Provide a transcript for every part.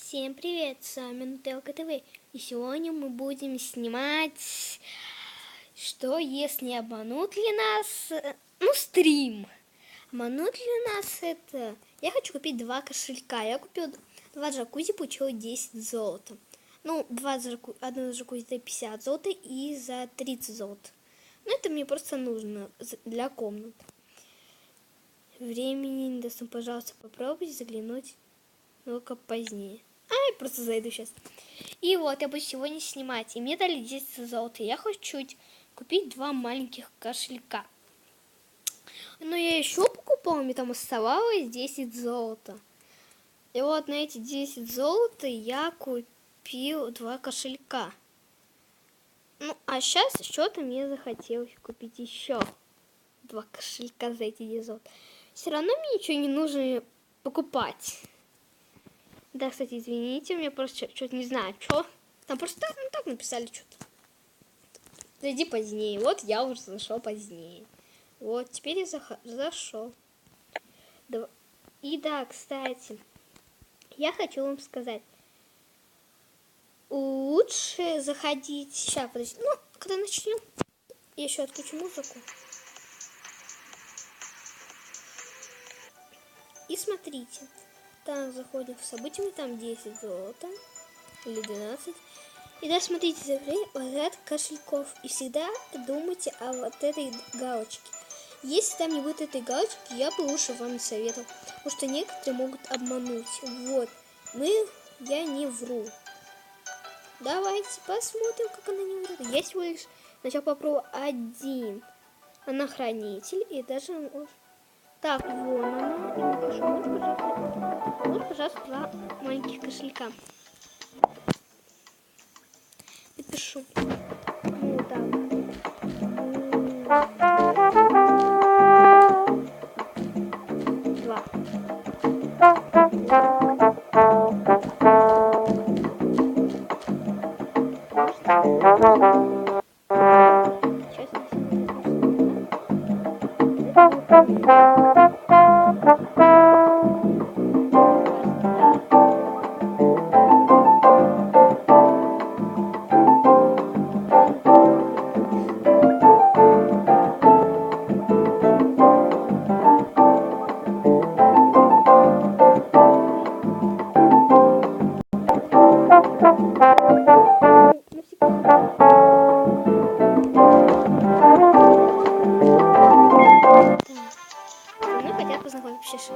Всем привет, с вами Нутелка ТВ. И сегодня мы будем снимать, что если обманут ли нас, стрим. Обманут ли нас это? Я хочу купить 2 кошелька. Я купил 2 джакузи, получил 10 золота. Одно джакузи за 50 золота и за 30 золота. Но это мне просто нужно для комнат. Времени недоступно, пожалуйста, попробуйте заглянуть только позднее. Я просто зайду сейчас. И вот, я буду сегодня снимать. И мне дали 10 золота. Я хочу купить 2 маленьких кошелька. Но я еще покупала, мне там оставалось 10 золота. И вот на эти 10 золота я купил 2 кошелька. А сейчас что-то мне захотелось купить еще 2 кошелька за эти 10 золота. Все равно мне ничего не нужно покупать. Да, кстати, извините, у меня просто что-то не знаю, что. Там просто так написали что-то. Зайди позднее. Вот я уже зашел позднее. Вот, теперь я зашел. И да, кстати, я хочу вам сказать. Лучше заходить. Сейчас, подожди. Когда начнем, я еще отключу музыку. И смотрите. Там заходим в события, там 10 золота. Или 12. И да, смотрите, закрыть вот этот кошельков. И всегда думайте о вот этой галочке. Если там не будет этой галочки, я бы лучше вам не советовал. Потому что некоторые могут обмануть. Вот. Я не вру. Давайте посмотрим, как она не врет. Я всего лишь сначала попробую один. Она хранитель. И даже... Так, вон она. И напишу. Вот, пожалуйста, 2 маленьких кошелька. И пишу. Хотят познакомиться вообще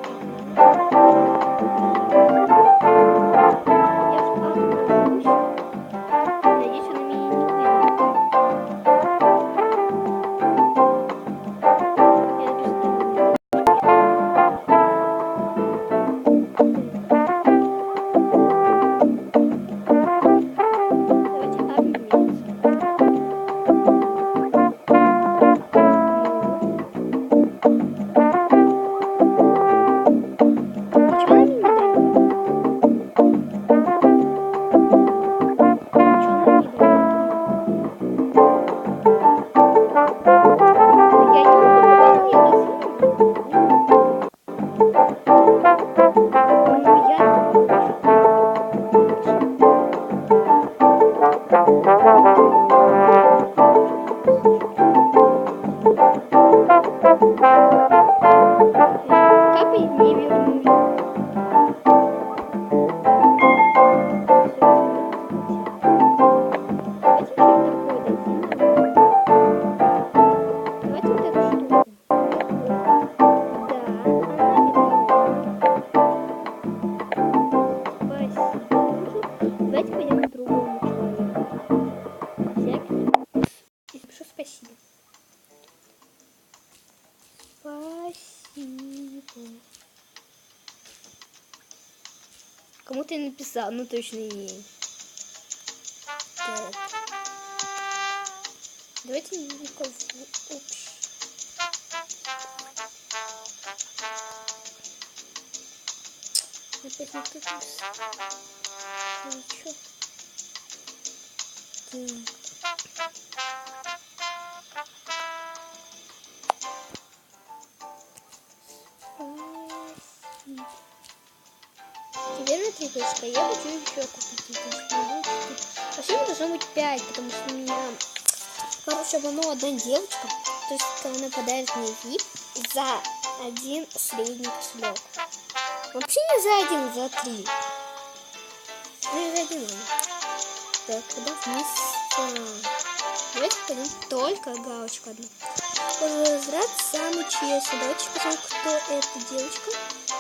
надеюсь, он меня не выйдет. Как и не вернули. Давайте пойдем к другому человеку. Пишу спасибо. Спасибо. Кому-то я написал, но точно не ей. Так. Давайте никого. Упс. Опять никто написал. Ничего. Так. Теперь на 3 кошка. Я хочу еще купить. Вообще мне должно быть 5, потому что у меня... Короче, одна девочка. То есть она подарит мне VIP за 1 средний кошелек. Вообще не за 1, за 3. Ну и за 1. Так, куда вниз? Давайте пойдем только галочку одну. Возврат самый честный. Давайте посмотрим, кто эта девочка.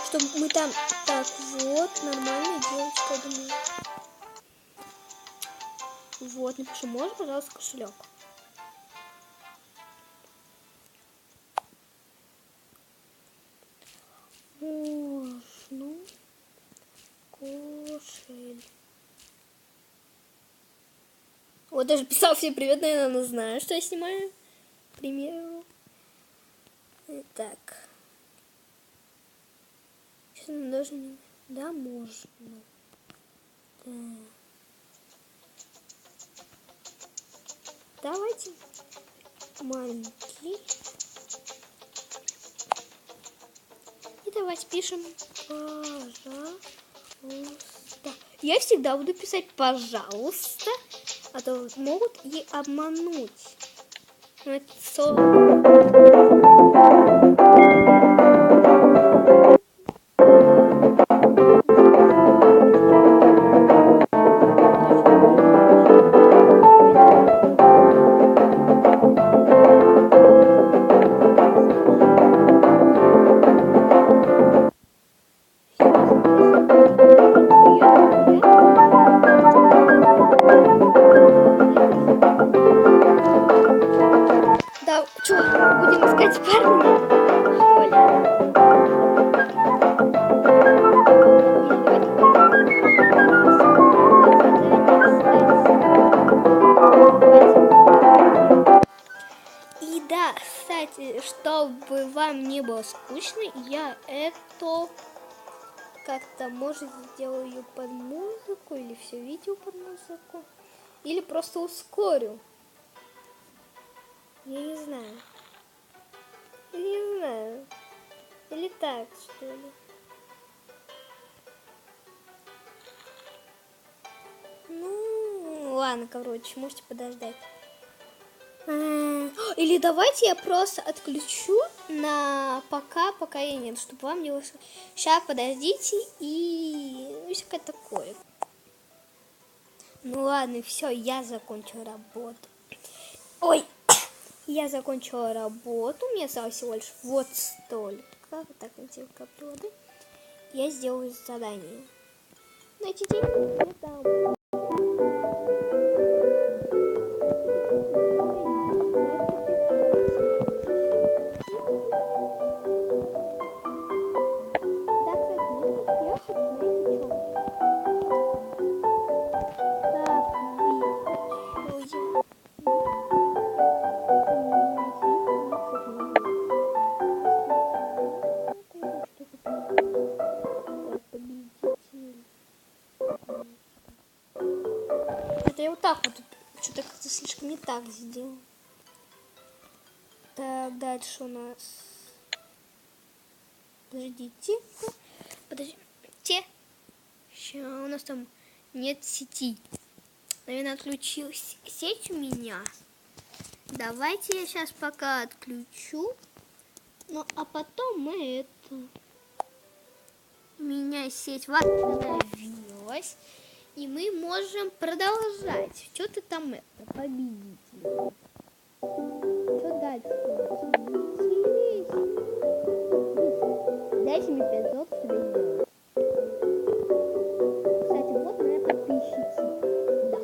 Чтобы мы там... Так, вот, нормальная девочка, я думаю. Вот, напишу, можно, пожалуйста, кошелек. Можно кошель. Вот даже писал всем привет, наверное, она знает, что я снимаю. К примеру. Так. Сейчас мы даже не... Да, можно. Да. Давайте. Маленький. И давайте пишем пожалуйста. Я всегда буду писать пожалуйста, а то могут и обмануть. Но это да, что, будем искать парня, что ли? И да, кстати, чтобы вам не было скучно, я это как-то, может, сделаю ее под музыку, или все видео под музыку, или просто ускорю. Я не знаю. Не знаю. Или так, что ли. Ну, ладно, короче, можете подождать. Или давайте я просто отключу на пока я нет, чтобы вам не вышло. Сейчас, подождите, и всякое такое. Ну ладно, все, я закончила работу. Ой, я закончила работу, мне осталось всего лишь вот столько. Вот так, антилка природы. Я сделаю задание. Найти деньги там. Я вот так вот что-то как-то слишком не так сделал. Так, дальше у нас... Подождите. Сейчас у нас там нет сети. Наверное, отключилась сеть у меня. Давайте я сейчас пока отключу. Ну, а потом мы это... У меня сеть восстановилась. И мы можем продолжать. Что ты там это, победитель? Что дальше? Дайте мне 500 сюда. Кстати, вот моя подписчица. Да.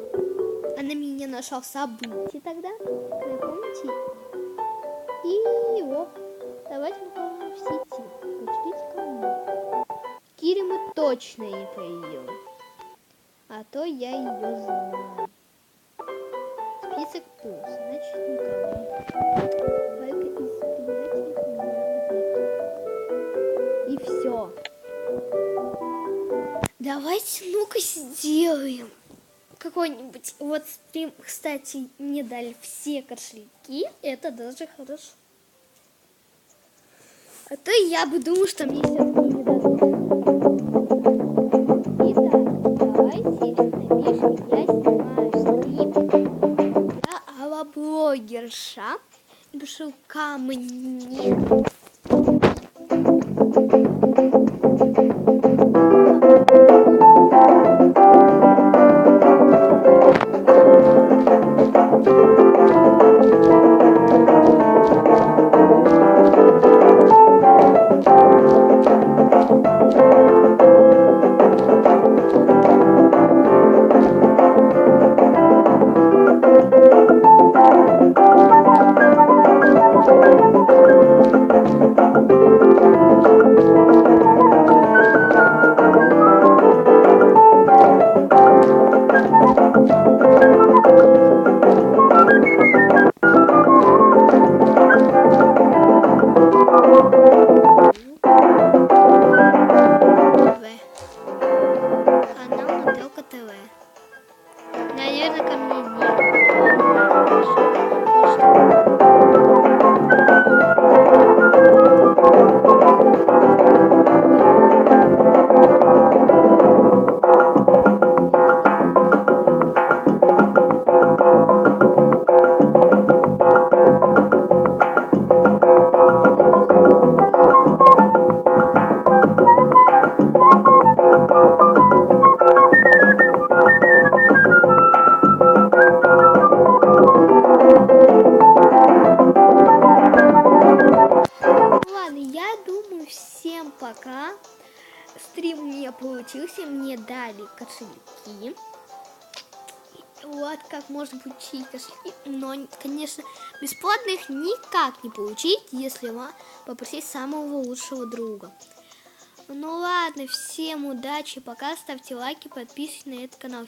Она меня нашла в событии тогда. Вы помните? И вот. Давайте мы в сети. Пришлите ко мне. Кире мы точно не пойдем. А то я ее знаю. Список пуст, значит никого. Только из приятелей меня. И все. Давайте, ну-ка, сделаем какой-нибудь. Вот, кстати, мне дали все кошельки. Это даже хорошо. А то я бы думал, что мне все-таки не дадут. хороша. Напишу камни. Канал Моделка ТВ. Наверное, ко мне Ладно, я думаю, всем пока. Стрим у меня получился, мне дали кошельки. Вот как можно получить кошельки. Но, конечно, бесплатно их никак не получить, если вам попросить самого лучшего друга. Ну ладно, всем удачи, пока, ставьте лайки, подписывайтесь на этот канал.